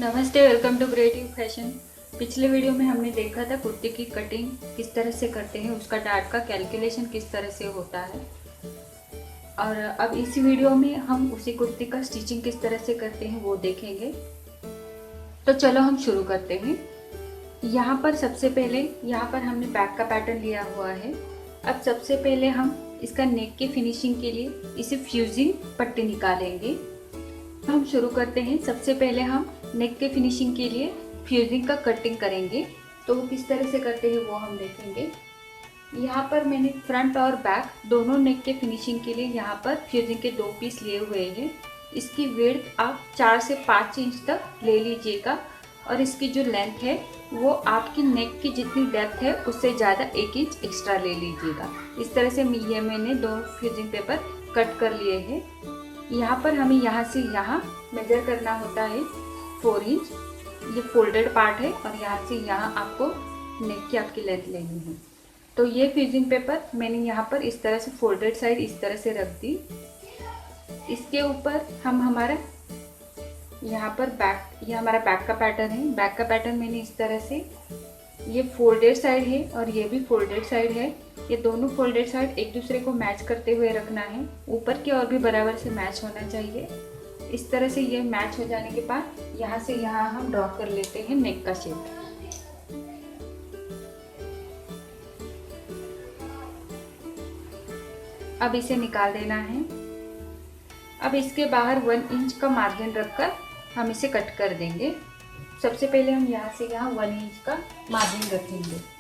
नमस्ते, welcome to creative fashion. पिछले video में हमने देखा था कुर्ती की कटिंग किस तरह से करते हैं, उसका डार्ट का कैलकुलेशन किस तरह से होता है। और अब इस वीडियो में हम उसी कुर्ती का स्टिचिंग किस तरह से करते हैं वो देखेंगे। तो चलो हम शुरू करते हैं। यहाँ पर सबसे पहले यहाँ पर हमने बैक का पैटर्न लिया हुआ है। अब सबसे पहले हम इसका नेक की फिनिशिंग के लिए इसे फ्यूजिंग पट्टी निकालेंगे। हम शुरू करते हैं। सबसे पहले हम नेक के फिनिशिंग के लिए फ्यूजिंग का कटिंग करेंगे, तो वो किस तरह से करते हैं वो हम देखेंगे। यहाँ पर मैंने फ्रंट और बैक दोनों नेक के फिनिशिंग के लिए यहाँ पर फ्यूजिंग के 2 पीस लिए हुए हैं। इसकी विड्थ आप 4 से 5 इंच तक ले लीजिएगा और इसकी जो लेंथ है वो आपकी नेक की जितनी डेप्थ है उससे ज़्यादा 1 इंच एक्स्ट्रा ले लीजिएगा। इस तरह से ये मैंने 2 फ्यूजिंग पेपर कट कर लिए हैं। यहाँ पर हमें यहाँ से यहाँ मेजर करना होता है 4 इंच। ये फोल्डेड पार्ट है और यहाँ से यहाँ आपको नेक की आपकी लेंथ लेनी है। तो ये फ्यूजिंग पेपर मैंने यहाँ पर इस तरह से फोल्डेड साइड इस तरह से रख दी। इसके ऊपर हम हमारा यहाँ पर बैक, ये हमारा बैक का पैटर्न है। बैक का पैटर्न मैंने इस तरह से, ये फोल्डेड साइड है और ये भी फोल्डेड साइड है। ये दोनों फोल्डेड साइड एक दूसरे को मैच करते हुए रखना है। ऊपर की ओर भी बराबर से मैच होना चाहिए। इस तरह से ये मैच हो जाने के बाद यहाँ से यहाँ हम ड्रॉ कर लेते हैं नेक का शेप। अब इसे निकाल देना है। अब इसके बाहर 1 इंच का मार्जिन रखकर हम इसे कट कर देंगे। सबसे पहले हम यहाँ से यहाँ 1 इंच का मार्जिन रखेंगे।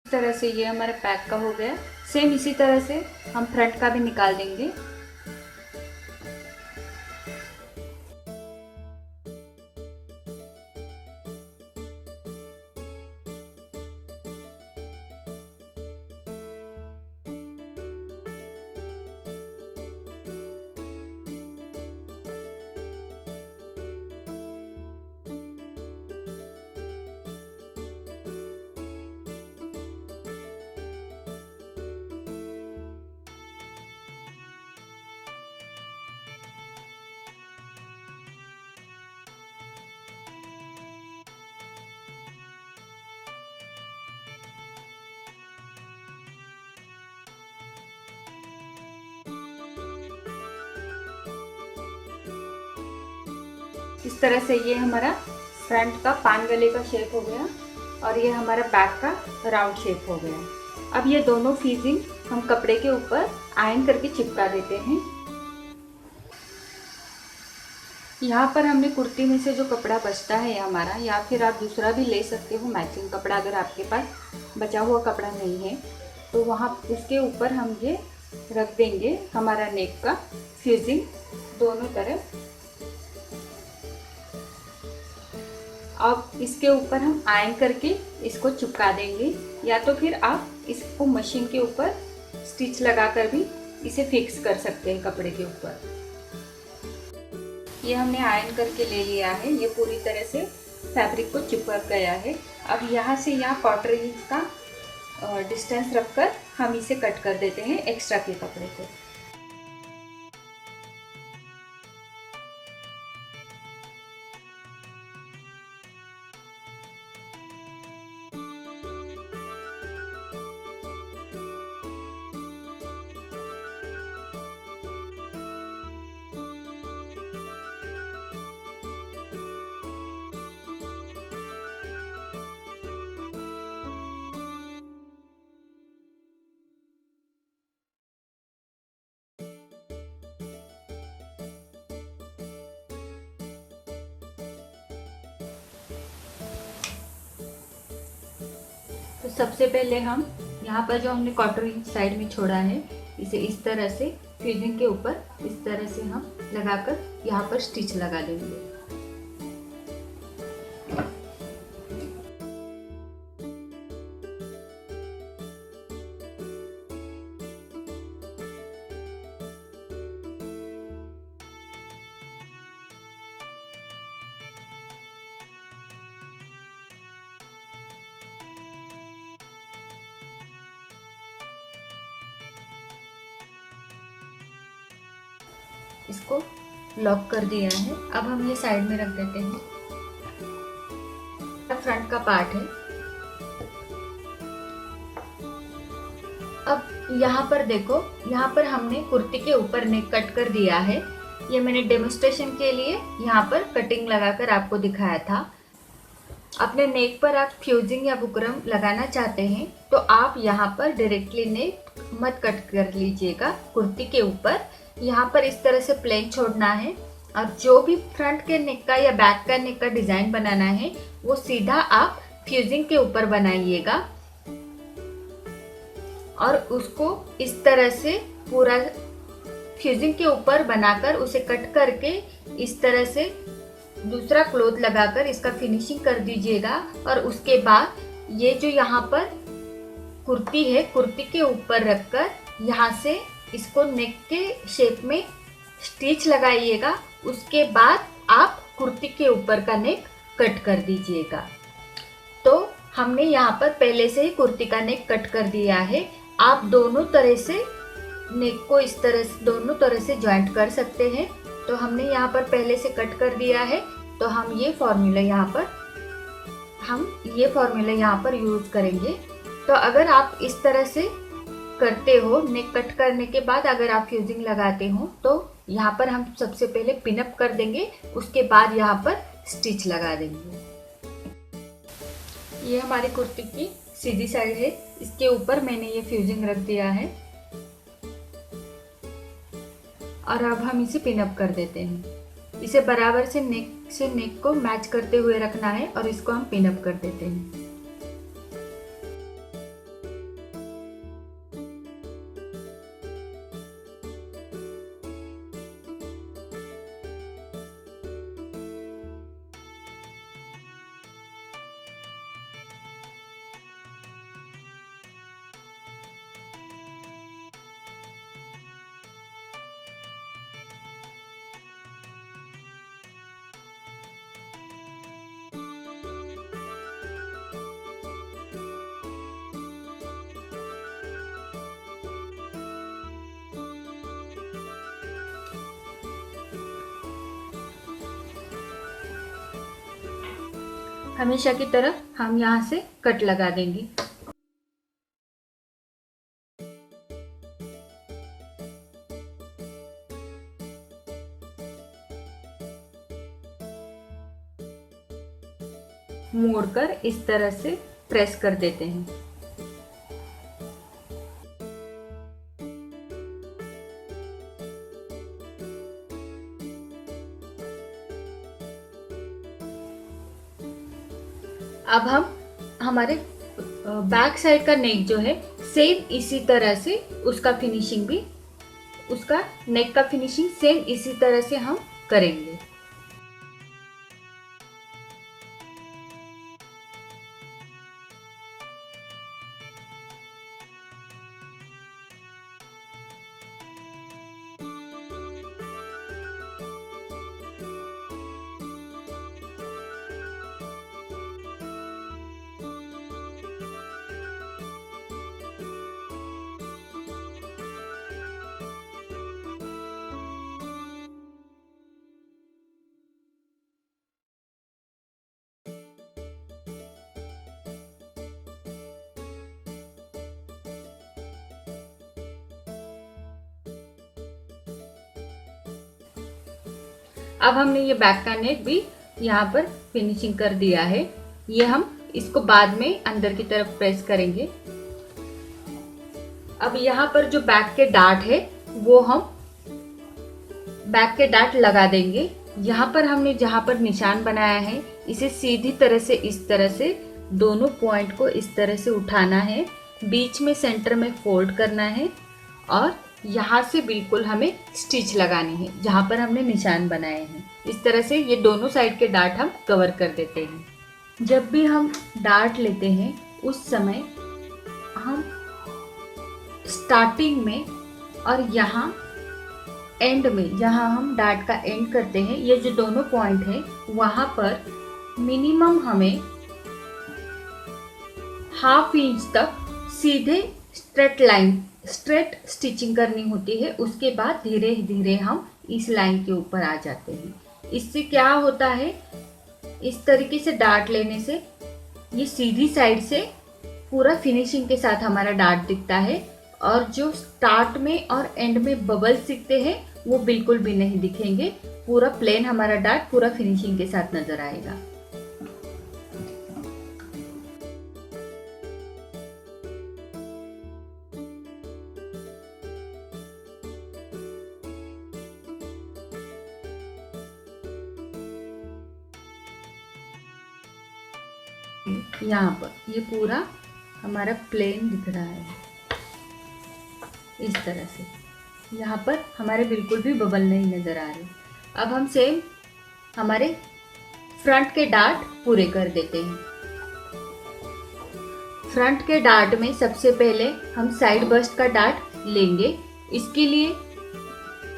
इस तरह से ये हमारा बैक का हो गया। सेम इसी तरह से हम फ्रंट का भी निकाल देंगे। इस तरह से ये हमारा फ्रंट का पान गले का शेप हो गया और ये हमारा बैक का राउंड शेप हो गया। अब ये दोनों फ्यूजिंग हम कपड़े के ऊपर आयरन करके चिपका देते हैं। यहाँ पर हमने कुर्ती में से जो कपड़ा बचता है हमारा, या फिर आप दूसरा भी ले सकते हो मैचिंग कपड़ा, अगर आपके पास बचा हुआ कपड़ा नहीं है तो वहाँ उसके ऊपर हम ये रख देंगे हमारा नेक का फ्यूजिंग दोनों तरफ। अब इसके ऊपर हम आयरन करके इसको चिपका देंगे, या तो फिर आप इसको मशीन के ऊपर स्टिच लगाकर भी इसे फिक्स कर सकते हैं कपड़े के ऊपर। ये हमने आयरन करके ले लिया है। ये पूरी तरह से फैब्रिक को चिपक गया है। अब यहाँ से यहाँ 1/4 इंच का डिस्टेंस रखकर हम इसे कट कर देते हैं एक्स्ट्रा के कपड़े को। तो सबसे पहले हम यहाँ पर जो हमने 1/4 इंच साइड में छोड़ा है इसे इस तरह से फ्यूजिंग के ऊपर इस तरह से हम लगाकर यहाँ पर स्टिच लगा देंगे। इसको लॉक कर दिया है। अब हम ये साइड में रख देते हैं। फ्रंट का पार्ट है। अब यहाँ पर देखो, यहाँ पर हमने कुर्ती के ऊपर नेक कट कर दिया है। ये मैंने डेमोस्ट्रेशन के लिए यहाँ पर कटिंग लगाकर आपको दिखाया था। अपने नेक पर आप फ्यूजिंग या बुकरम लगाना चाहते हैं तो आप यहाँ पर डायरेक्टली नेक मत कट कर लीजिएगा कुर्ती के ऊपर। यहाँ पर इस तरह से प्लेन छोड़ना है और जो भी फ्रंट के नेक का या बैक का नेक का डिजाइन बनाना है वो सीधा आप फ्यूजिंग के ऊपर बनाइएगा और उसको इस तरह से पूरा फ्यूजिंग के ऊपर बनाकर उसे कट करके इस तरह से दूसरा क्लॉथ लगाकर इसका फिनिशिंग कर दीजिएगा। और उसके बाद ये जो यहाँ पर कुर्ती है, कुर्ती के ऊपर रखकर यहाँ से इसको नेक के शेप में स्टिच लगाइएगा। उसके बाद आप कुर्ती के ऊपर का नेक कट कर दीजिएगा। तो हमने यहाँ पर पहले से ही कुर्ती का नेक कट कर दिया है। आप दोनों तरह से नेक को इस तरह से दोनों तरह से जॉइंट कर सकते हैं। तो हमने यहाँ पर पहले से कट कर दिया है। तो हम ये फॉर्मूला यहाँ पर यूज करेंगे। तो अगर आप इस तरह से करते हो, नेक कट करने के बाद अगर आप फ्यूजिंग लगाते हो तो यहाँ पर हम सबसे पहले पिनअप कर देंगे, उसके बाद यहाँ पर स्टिच लगा देंगे। ये हमारी कुर्ती की सीधी साइड है, इसके ऊपर मैंने ये फ्यूजिंग रख दिया है और अब हम इसे पिनअप कर देते हैं। इसे बराबर से नेक को मैच करते हुए रखना है और इसको हम पिनअप कर देते हैं। हमेशा की तरह हम यहाँ से कट लगा देंगे। मोड़कर इस तरह से प्रेस कर देते हैं। अब हम हमारे बैक साइड का नेक जो है सेम इसी तरह से उसका नेक का फिनिशिंग सेम इसी तरह से हम करेंगे। अब हमने ये बैक का नेक भी यहाँ पर फिनिशिंग कर दिया है। ये हम इसको बाद में अंदर की तरफ प्रेस करेंगे। अब यहाँ पर जो बैक के डार्ट है वो हम बैक के डार्ट लगा देंगे। यहाँ पर हमने जहाँ पर निशान बनाया है इसे सीधी तरह से इस तरह से दोनों पॉइंट को इस तरह से उठाना है, बीच में सेंटर में फोल्ड करना है और यहाँ से बिल्कुल हमें स्टिच लगानी है जहाँ पर हमने निशान बनाए हैं। इस तरह से ये दोनों साइड के डार्ट हम कवर कर देते हैं। जब भी हम डार्ट लेते हैं उस समय हम स्टार्टिंग में और यहाँ एंड में, जहाँ हम डार्ट का एंड करते हैं, ये जो दोनों पॉइंट है वहाँ पर मिनिमम हमें ½ इंच तक सीधे स्ट्रेट स्टिचिंग करनी होती है। उसके बाद धीरे धीरे हम इस लाइन के ऊपर आ जाते हैं। इससे क्या होता है, इस तरीके से डार्ट लेने से ये सीधी साइड से पूरा फिनिशिंग के साथ हमारा डार्ट दिखता है, और जो स्टार्ट में और एंड में बबल्स दिखते हैं वो बिल्कुल भी नहीं दिखेंगे। पूरा प्लेन हमारा डार्ट पूरा फिनिशिंग के साथ नजर आएगा। यहाँ पर ये पूरा हमारा प्लेन दिख रहा है इस तरह से। यहाँ पर हमारे बिल्कुल भी बबल नहीं नज़र आ रहे। अब हम सेम हमारे फ्रंट के डार्ट पूरे कर देते हैं। फ्रंट के डार्ट में सबसे पहले हम साइड बस्ट का डार्ट लेंगे। इसके लिए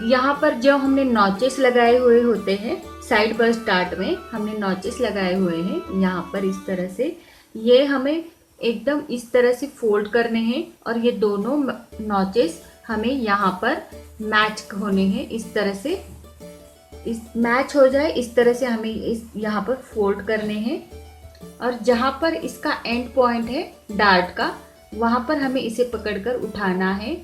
यहाँ पर जो हमने नॉचेस लगाए हुए होते हैं, साइड बस्ट डार्ट में हमने नॉचेस लगाए हुए हैं यहाँ पर इस तरह से, ये हमें एकदम इस तरह से फोल्ड करने हैं, और ये दोनों नॉचेस हमें यहाँ पर मैच होने हैं इस तरह से। इस मैच हो जाए इस तरह से हमें इस यहाँ पर फोल्ड करने हैं, और जहाँ पर इसका एंड पॉइंट है डार्ट का, वहाँ पर हमें इसे पकड़कर उठाना है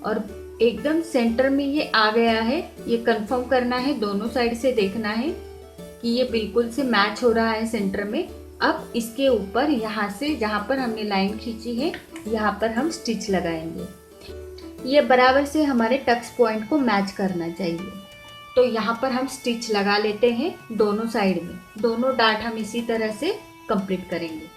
और एकदम सेंटर में ये आ गया है, ये कंफर्म करना है, दोनों साइड से देखना है कि ये बिल्कुल से मैच हो रहा है सेंटर में। अब इसके ऊपर यहाँ से जहाँ पर हमने लाइन खींची है यहाँ पर हम स्टिच लगाएंगे। ये बराबर से हमारे टक्स पॉइंट को मैच करना चाहिए। तो यहाँ पर हम स्टिच लगा लेते हैं दोनों साइड में। दोनों डार्ट हम इसी तरह से कंप्लीट करेंगे।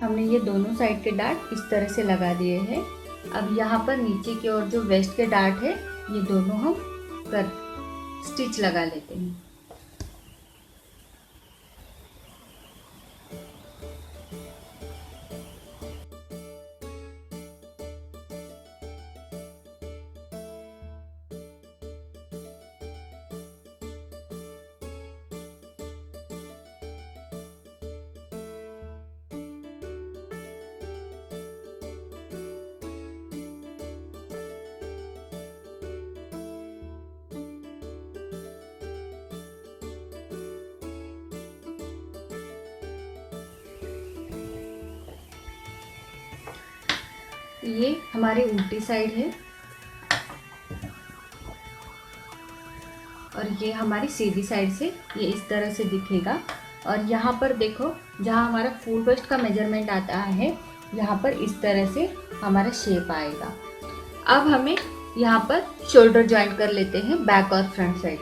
हमने ये दोनों साइड के डार्ट इस तरह से लगा दिए हैं। अब यहाँ पर नीचे की ओर जो वेस्ट के डार्ट है ये दोनों हम कर स्टिच लगा लेते हैं। ये हमारी उल्टी साइड है और ये हमारी सीधी साइड से ये इस तरह से दिखेगा। और यहाँ पर देखो जहाँ हमारा फुल वेस्ट का मेजरमेंट आता है यहाँ पर इस तरह से हमारा शेप आएगा। अब हमें यहाँ पर शोल्डर ज्वाइंट कर लेते हैं बैक और फ्रंट साइड।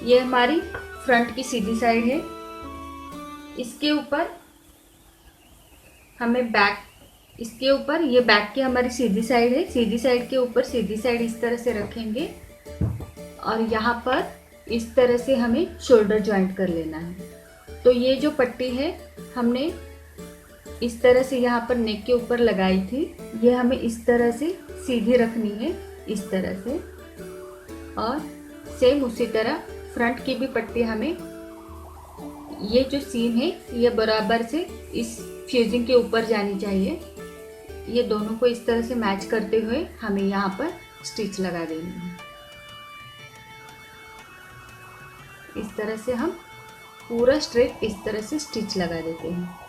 ये हमारी फ्रंट की सीधी साइड है, इसके ऊपर हमें बैक, इसके ऊपर ये बैक की हमारी सीधी साइड है, सीधी साइड के ऊपर सीधी साइड इस तरह से रखेंगे और यहाँ पर इस तरह से हमें शोल्डर ज्वाइंट कर लेना है। तो ये जो पट्टी है हमने इस तरह से यहाँ पर नेक के ऊपर लगाई थी, ये हमें इस तरह से सीधी रखनी है इस तरह से। और सेम उसी तरह फ्रंट की भी पट्टी हमें, ये जो सीम है ये बराबर से इस फ्यूजिंग के ऊपर जानी चाहिए। ये दोनों को इस तरह से मैच करते हुए हमें यहाँ पर स्टिच लगा देनी है। इस तरह से हम पूरा स्ट्रेट इस तरह से स्टिच लगा देते हैं।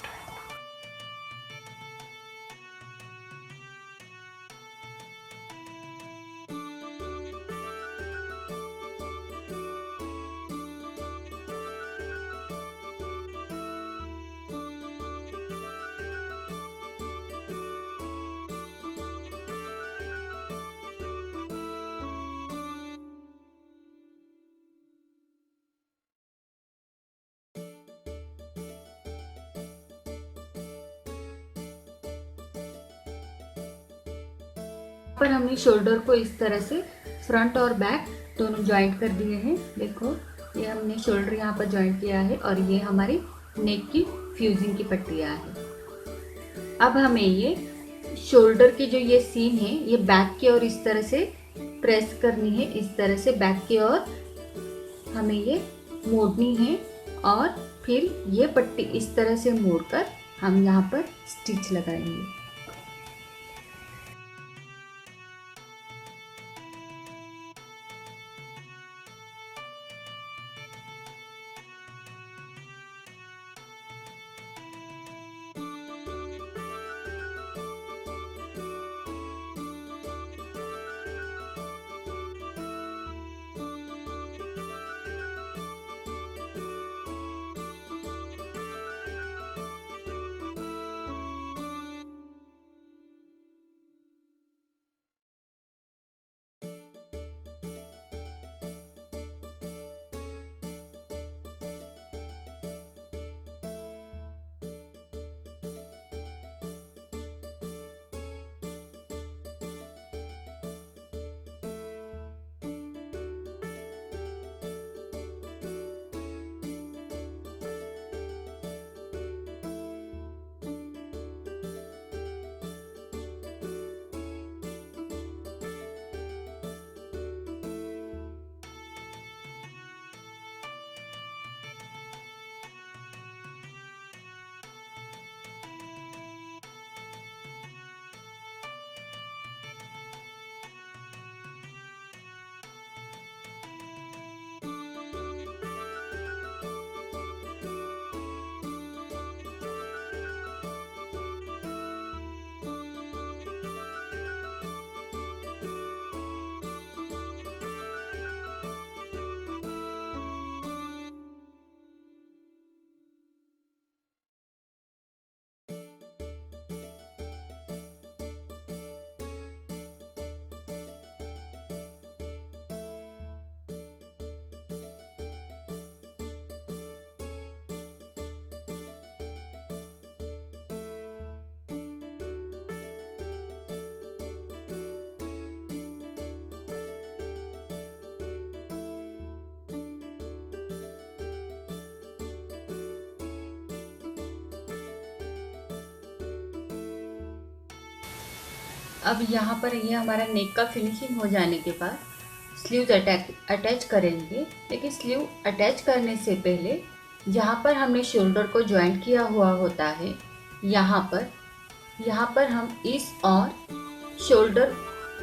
पर हमने शोल्डर को इस तरह से फ्रंट और बैक दोनों ज्वाइंट कर दिए हैं। देखो ये हमने शोल्डर यहाँ पर ज्वाइंट किया है और ये हमारी नेक की फ्यूजिंग की पट्टियाँ है। अब हमें ये शोल्डर की जो ये सीन है ये बैक की ओर इस तरह से प्रेस करनी है, इस तरह से बैक की ओर हमें ये मोड़नी है और फिर ये पट्टी इस तरह से मोड़कर हम यहाँ पर स्टिच लगाएंगे। अब यहाँ पर ये हमारा नेक का फिनिशिंग हो जाने के बाद स्लीव्स अटैच करेंगे। लेकिन स्लीव अटैच करने से पहले जहाँ पर हमने शोल्डर को ज्वाइंट किया हुआ होता है यहाँ पर हम इस और शोल्डर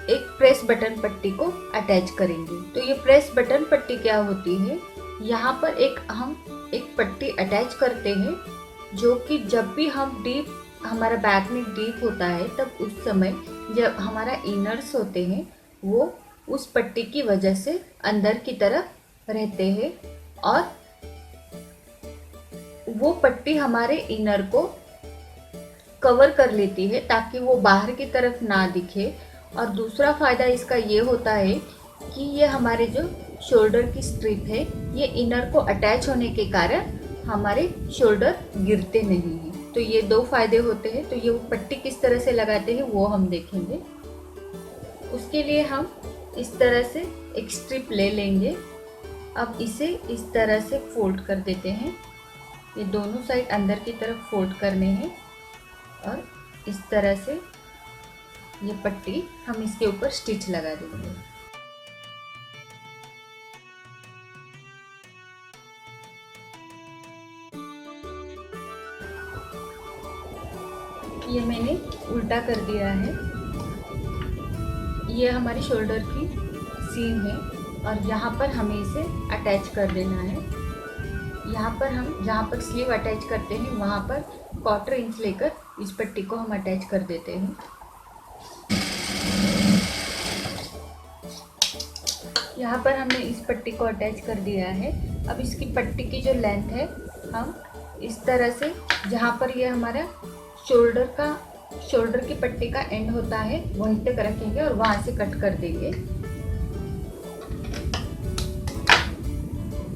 एक प्रेस बटन पट्टी को अटैच करेंगे। तो ये प्रेस बटन पट्टी क्या होती है, यहाँ पर हम एक पट्टी अटैच करते हैं जो कि जब भी हम हमारा बैक में डीप होता है तब उस समय जब हमारा इनर्स होते हैं वो उस पट्टी की वजह से अंदर की तरफ रहते हैं और वो पट्टी हमारे इनर को कवर कर लेती है ताकि वो बाहर की तरफ ना दिखे। और दूसरा फायदा इसका ये होता है कि ये हमारे जो शोल्डर की स्ट्रिप है ये इनर को अटैच होने के कारण हमारे शोल्डर गिरते नहीं हैं। तो ये दो फायदे होते हैं। तो ये पट्टी किस तरह से लगाते हैं वो हम देखेंगे। उसके लिए हम इस तरह से एक स्ट्रिप ले लेंगे। अब इसे इस तरह से फोल्ड कर देते हैं। ये दोनों साइड अंदर की तरफ फोल्ड करने हैं और इस तरह से ये पट्टी हम इसके ऊपर स्टिच लगा देंगे। ये मैंने उल्टा कर दिया है। ये हमारी शोल्डर की सीम है और यहाँ पर हमें इसे अटैच कर देना है। यहाँ पर हम जहाँ पर स्लीव अटैच करते हैं वहाँ पर 1/4 इंच लेकर इस पट्टी को हम अटैच कर देते हैं। यहाँ पर हमने इस पट्टी को अटैच कर दिया है। अब इसकी पट्टी की जो लेंथ है हम इस तरह से जहाँ पर ये हमारा शोल्डर की पट्टी का एंड होता है वहीं तक रखेंगे और वहाँ से कट कर देंगे।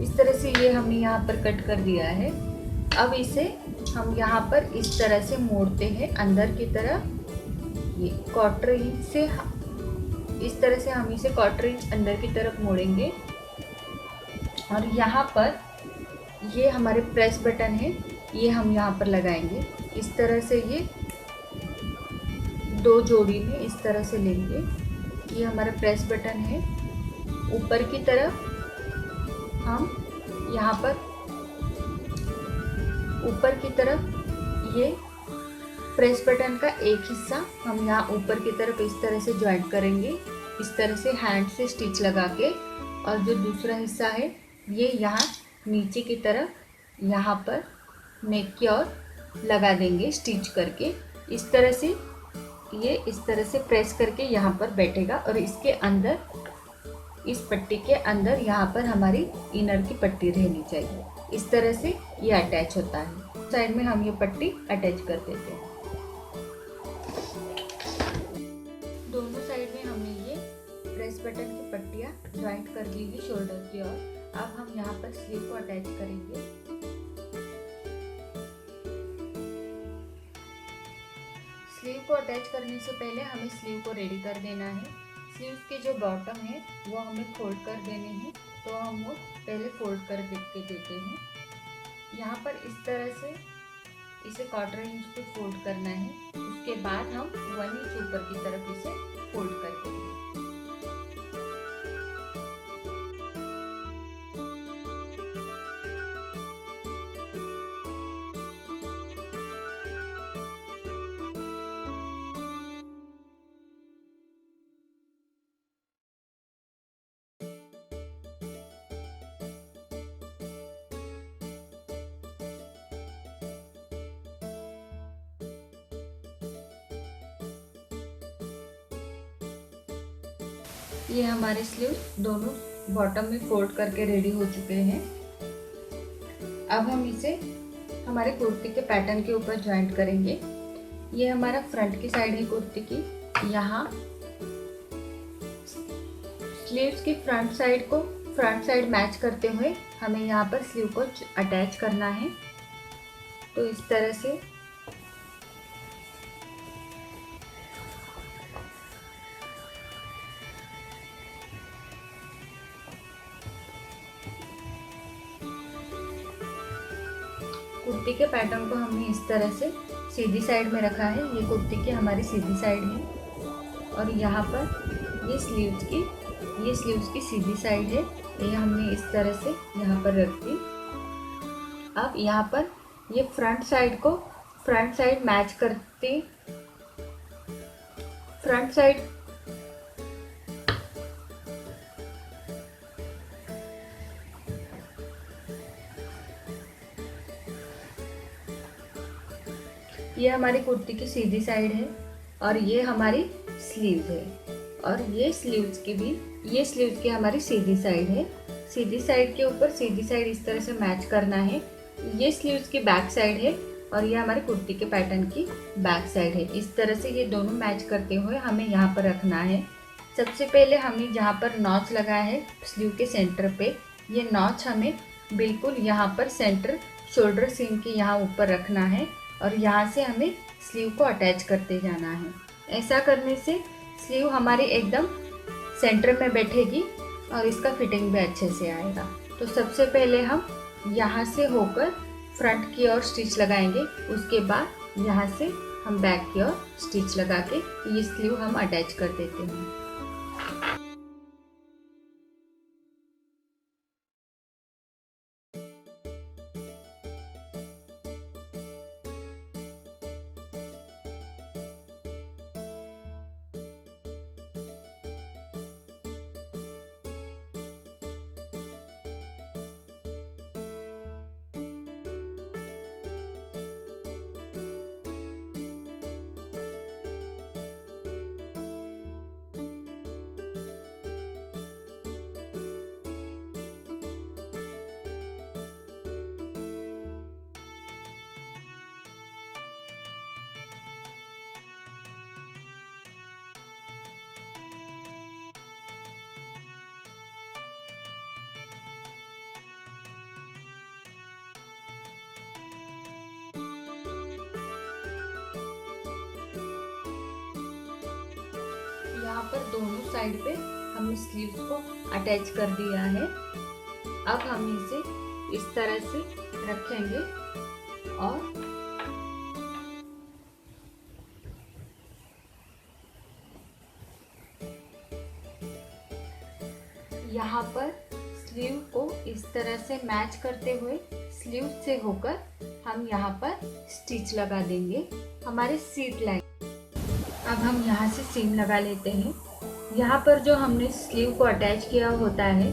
इस तरह से ये हमने यहाँ पर कट कर दिया है। अब इसे हम यहाँ पर इस तरह से मोड़ते हैं अंदर की तरफ। ये 1/4 इंच से इस तरह से हम इसे 1/4 इंच अंदर की तरफ मोड़ेंगे और यहाँ पर ये हमारे प्रेस बटन है, ये हम यहाँ पर लगाएंगे। इस तरह से ये दो जोड़ी में इस तरह से लेंगे। ये हमारा प्रेस बटन है। ऊपर की तरफ हम यहाँ पर ऊपर की तरफ ये प्रेस बटन का एक हिस्सा हम यहाँ ऊपर की तरफ इस तरह से ज्वाइंट करेंगे, इस तरह से हैंड से स्टिच लगा के। और जो दूसरा हिस्सा है ये यहाँ नीचे की तरफ यहाँ पर नेक की ओर लगा देंगे स्टिच करके। इस तरह से ये इस तरह से प्रेस करके यहाँ पर बैठेगा और इसके अंदर, इस पट्टी के अंदर यहाँ पर हमारी इनर की पट्टी रहनी चाहिए। इस तरह से ये अटैच होता है। साइड में हम ये पट्टी अटैच कर देते हैं। दोनों साइड में हमने ये प्रेस बटन की पट्टियाँ ज्वाइंट कर ली है शोल्डर की ओर। अब हम यहाँ पर स्लीव को अटैच करेंगे। स्लीव को अटैच करने से पहले हमें स्लीव को रेडी कर देना है। स्लीव के जो बॉटम है वो हमें फोल्ड कर देने हैं, तो हम वो पहले फोल्ड कर देते हैं। यहाँ पर इस तरह से इसे 1/4 इंच पे फोल्ड करना है। उसके बाद हम 1 इंच ऊपर की तरफ इसे फोल्ड कर देंगे। ये हमारे स्लीव दोनों बॉटम में फोल्ड करके रेडी हो चुके हैं। अब हम इसे हमारे कुर्ती के पैटर्न के ऊपर ज्वाइंट करेंगे। ये हमारा फ्रंट की साइड है कुर्ती की। यहाँ स्लीव्स की फ्रंट साइड मैच करते हुए हमें यहाँ पर स्लीव को अटैच करना है। तो इस तरह से कुर्ती के पैटर्न को हमने इस तरह से सीधी साइड में रखा है। ये कुर्ती की हमारी सीधी साइड है और यहाँ पर ये स्लीव्स की सीधी साइड है। ये हमने इस तरह से यहाँ पर रख दी। अब यहाँ पर ये फ्रंट साइड मैच करते, फ्रंट साइड ये हमारी कुर्ती की सीधी साइड है और ये हमारी स्लीव है। और ये स्लीव्स की हमारी सीधी साइड है। सीधी साइड के ऊपर सीधी साइड इस तरह से मैच करना है। ये स्लीव्स की बैक साइड है और ये हमारी कुर्ती के पैटर्न की बैक साइड है। इस तरह से ये दोनों मैच करते हुए हमें यहाँ पर रखना है। सबसे पहले हमने जहाँ पर नॉच लगाया है स्लीव के सेंटर पे, ये नॉच हमें बिल्कुल यहाँ पर सेंटर शोल्डर सीम के यहाँ ऊपर रखना है और यहाँ से हमें स्लीव को अटैच करते जाना है। ऐसा करने से स्लीव हमारी एकदम सेंटर में बैठेगी और इसका फिटिंग भी अच्छे से आएगा। तो सबसे पहले हम यहाँ से होकर फ्रंट की ओर स्टिच लगाएंगे। उसके बाद यहाँ से हम बैक की ओर स्टिच लगा के ये स्लीव हम अटैच कर देते हैं। यहाँ पर दोनों साइड पे हमने स्लीव्स को अटैच कर दिया है। अब हम इसे इस तरह से रखेंगे और यहाँ पर स्लीव को इस तरह से मैच करते हुए स्लीव से होकर हम यहाँ पर स्टिच लगा देंगे हमारे सीट लाइन। अब हम यहाँ से सीम लगा लेते हैं। यहाँ पर जो हमने स्लीव को अटैच किया होता है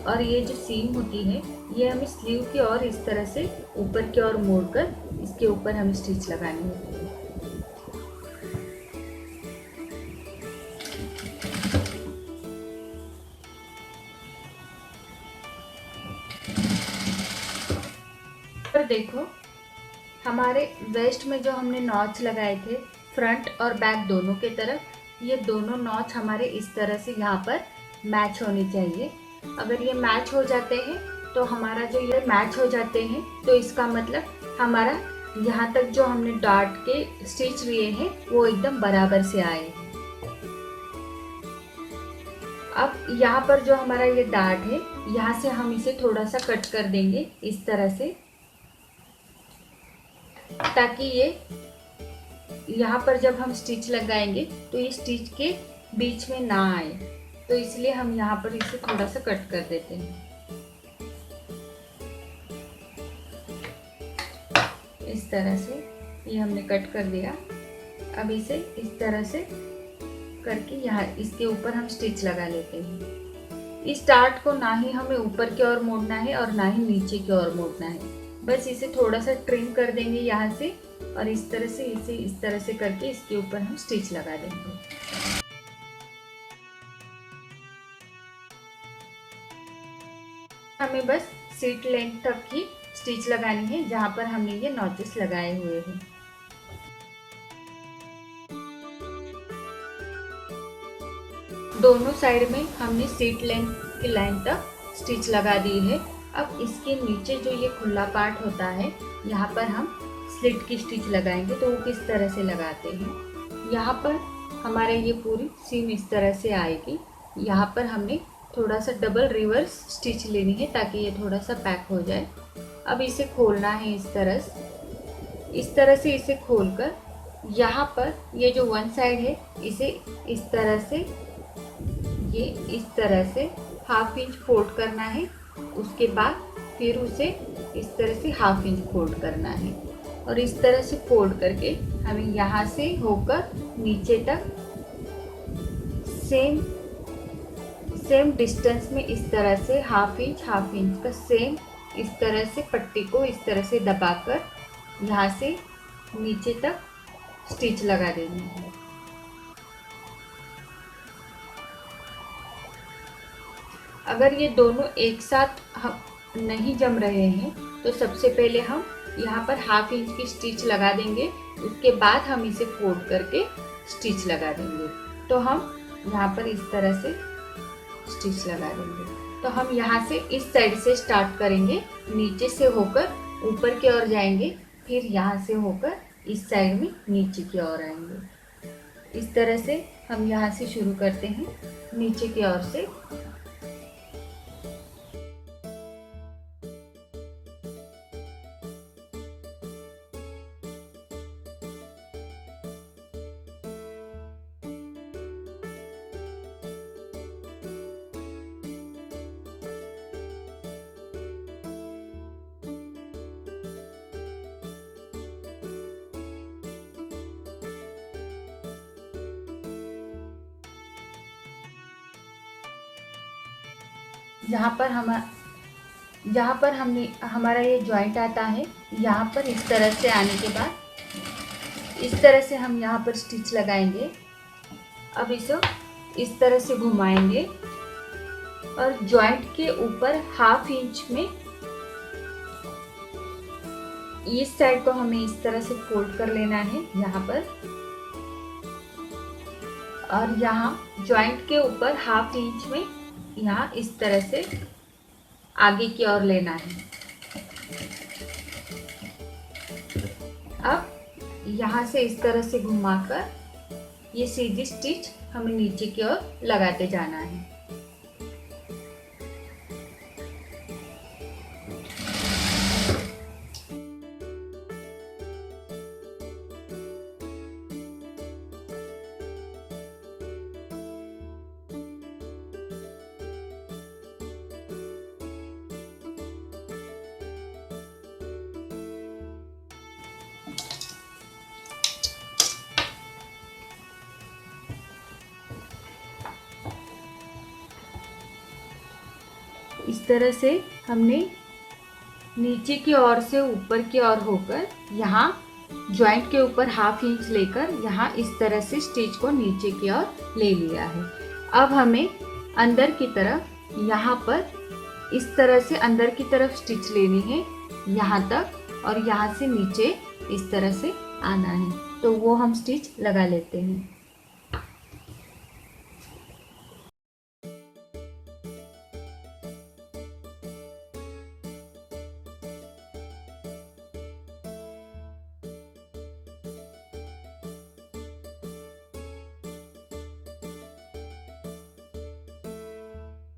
और ये जो सीम होती है ये हमें स्लीव की ओर इस तरह से ऊपर की ओर मोड़कर इसके ऊपर हमें स्टिच लगानी होती है। पर देखो हमारे वेस्ट में जो हमने नॉच लगाए थे फ्रंट और बैक दोनों के तरफ, ये दोनों नॉच हमारे इस तरह से यहाँ पर मैच होने चाहिए। अगर ये मैच हो जाते हैं तो हमारा जो ये मैच हो जाते हैं तो इसका मतलब हमारा यहाँ तक जो हमने डॉट के स्टिच लिए हैं वो एकदम बराबर से आए हैं। अब यहाँ पर जो हमारा ये डार्ट है यहाँ से हम इसे थोड़ा सा कट कर देंगे इस तरह से, ताकि ये यहाँ पर जब हम स्टिच लगाएंगे तो ये स्टिच के बीच में ना आए, तो इसलिए हम यहाँ पर इसे थोड़ा सा कट कर देते हैं। इस तरह से ये हमने कट कर दिया। अब इसे इस तरह से करके यहाँ इसके ऊपर हम स्टिच लगा लेते हैं। इस डार्ट को ना ही हमें ऊपर की ओर मोड़ना है और ना ही नीचे की ओर मोड़ना है, बस इसे थोड़ा सा ट्रिम कर देंगे यहाँ से और इस तरह से इसे इस तरह से करके इसके ऊपर हम स्टिच लगा देंगे। हमें बस सीट लेंथ तक ही स्टिच लगानी है जहाँ पर हमने ये नॉचेस लगाए हुए हैं। दोनों साइड में हमने सीट लेंथ की लाइन तक स्टिच लगा दी है। अब इसके नीचे जो ये खुला पार्ट होता है यहाँ पर हम स्लिट की स्टिच लगाएंगे, तो वो किस तरह से लगाते हैं। यहाँ पर हमारे ये पूरी सीम इस तरह से आएगी। यहाँ पर हमने थोड़ा सा डबल रिवर्स स्टिच लेनी है ताकि ये थोड़ा सा पैक हो जाए। अब इसे खोलना है इस तरह से इसे खोलकर यहाँ पर ये जो वन साइड है इसे इस तरह से ये इस तरह से हाफ इंच फोल्ड करना है। उसके बाद फिर उसे इस तरह से हाफ इंच फोल्ड करना है और इस तरह से फोल्ड करके हमें यहाँ से होकर नीचे तक सेम डिस्टेंस में इस तरह से हाफ इंच का सेम इस तरह से पट्टी को इस तरह से दबाकर यहाँ से नीचे तक स्टिच लगा देनी है। अगर ये दोनों एक साथ नहीं जम रहे हैं तो सबसे पहले हम यहाँ पर हाफ इंच की स्टिच लगा देंगे, उसके बाद हम इसे फोल्ड करके स्टिच लगा देंगे। तो हम यहाँ पर इस तरह से स्टिच लगा देंगे। तो हम यहाँ से इस साइड से स्टार्ट करेंगे, नीचे से होकर ऊपर की ओर जाएंगे, फिर यहाँ से होकर इस साइड में नीचे की ओर आएंगे। इस तरह से हम यहाँ से शुरू करते हैं नीचे की ओर से। जहाँ पर हमने हमारा ये जॉइंट आता है, यहाँ पर इस तरह से आने के बाद इस तरह से हम यहाँ पर स्टिच लगाएंगे। अब इसे इस तरह से घुमाएंगे और जॉइंट के ऊपर हाफ इंच में इस साइड को हमें इस तरह से फोल्ड कर लेना है यहाँ पर, और यहाँ जॉइंट के ऊपर हाफ इंच में यहाँ इस तरह से आगे की ओर लेना है। अब यहाँ से इस तरह से घुमाकर ये सीधी स्टिच हमें नीचे की ओर लगाते जाना है। इस तरह से हमने नीचे की ओर से ऊपर की ओर होकर यहाँ जॉइंट के ऊपर ½ इंच लेकर यहाँ इस तरह से स्टिच को नीचे की ओर ले लिया है। अब हमें अंदर की तरफ यहाँ पर इस तरह से अंदर की तरफ स्टिच लेनी है यहाँ तक, और यहाँ से नीचे इस तरह से आना है। तो वो हम स्टिच लगा लेते हैं।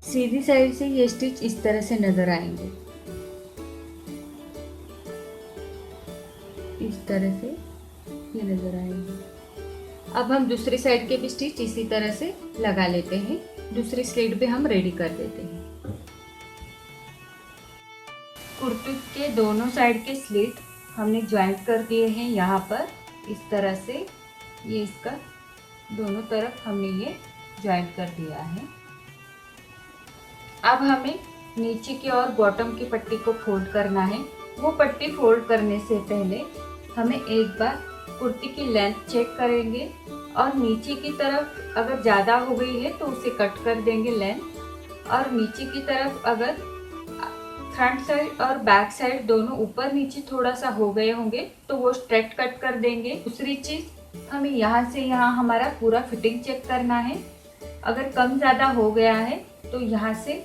सीधी साइड से ये स्टिच इस तरह से नजर आएंगे, इस तरह से ये नजर आएंगे। अब हम दूसरी साइड के भी स्टिच इसी तरह से लगा लेते हैं। दूसरी स्लीट पे हम रेडी कर देते हैं। कुर्ती के दोनों साइड के स्लीट हमने ज्वाइंट कर दिए हैं यहाँ पर इस तरह से। ये इसका दोनों तरफ हमने ये ज्वाइंट कर दिया है। अब हमें नीचे की और बॉटम की पट्टी को फोल्ड करना है। वो पट्टी फोल्ड करने से पहले हमें एक बार कुर्ती की लेंथ चेक करेंगे, और नीचे की तरफ अगर ज़्यादा हो गई है तो उसे कट कर देंगे लेंथ, और नीचे की तरफ अगर फ्रंट साइड और बैक साइड दोनों ऊपर नीचे थोड़ा सा हो गए होंगे तो वो स्ट्रेट कट कर देंगे। दूसरी चीज़, हमें यहाँ से यहाँ हमारा पूरा फिटिंग चेक करना है। अगर कम ज़्यादा हो गया है तो यहाँ से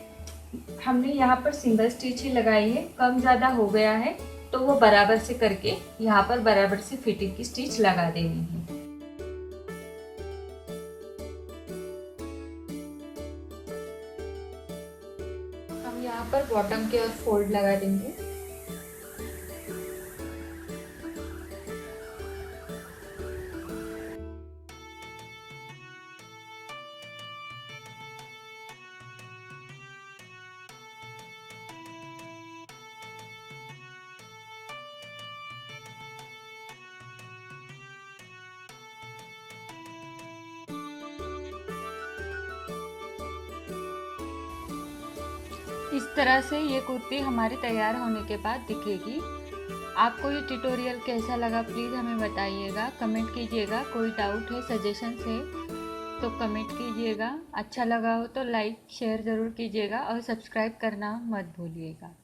हमने यहाँ पर सिंगल स्टिच ही लगाई है, कम ज़्यादा हो गया है तो वो बराबर से करके यहाँ पर बराबर से फिटिंग की स्टिच लगा देनी है। हम यहाँ पर बॉटम के और फोल्ड लगा देंगे। इस तरह से ये कुर्ती हमारी तैयार होने के बाद दिखेगी। आपको ये ट्यूटोरियल कैसा लगा प्लीज़ हमें बताइएगा, कमेंट कीजिएगा। कोई डाउट है, सजेशंस है तो कमेंट कीजिएगा। अच्छा लगा हो तो लाइक शेयर ज़रूर कीजिएगा और सब्सक्राइब करना मत भूलिएगा।